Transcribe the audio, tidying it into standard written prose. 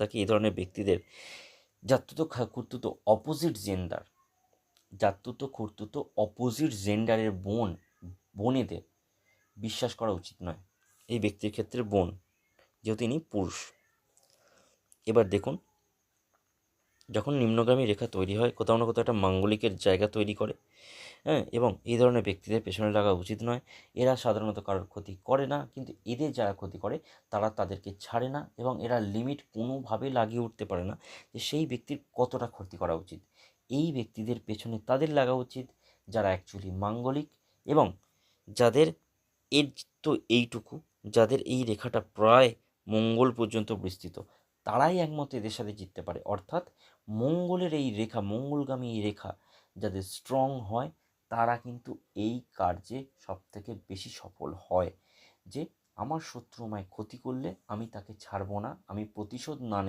থাকে এই ধরনের ব্যক্তিদের খুর্তুতো অপোজিট জেন্ডারের বোনেদের বিশ্বাস করা উচিত নয়। এই ব্যক্তির ক্ষেত্রে বোন, যেহেতু ইনি পুরুষ। এবার দেখুন, যখন নিম্নগামী রেখা তৈরি হয় কোথাও না কোথাও একটা মাঙ্গলিকের জায়গা তৈরি করে, হ্যাঁ, এবং এই ধরনের ব্যক্তিদের পেছনে লাগা উচিত নয়। এরা সাধারণত কারোর ক্ষতি করে না, কিন্তু এদের যারা ক্ষতি করে তারা তাদেরকে ছাড়ে না, এবং এরা লিমিট কোনোভাবে লাগিয়ে উঠতে পারে না যে সেই ব্যক্তির কতটা ক্ষতি করা উচিত। এই ব্যক্তিদের পেছনে তাদের লাগা উচিত যারা অ্যাকচুয়ালি মাঙ্গলিক, এবং যাদের এর তো এইটুকু, যাদের এই রেখাটা প্রায় মঙ্গল পর্যন্ত বিস্তৃত, তারাই একমাত্র এদের সাথে জিততে পারে। অর্থাৎ মঙ্গলের এই রেখা, মঙ্গলগামী এই রেখা যাদের স্ট্রং হয়, তারা কিন্তু এই কার্যে সবথেকে বেশি সফল হয়। যে আমার শত্রু আমায় ক্ষতি করলে আমি তাকে ছাড়বো না, আমি প্রতিশোধ না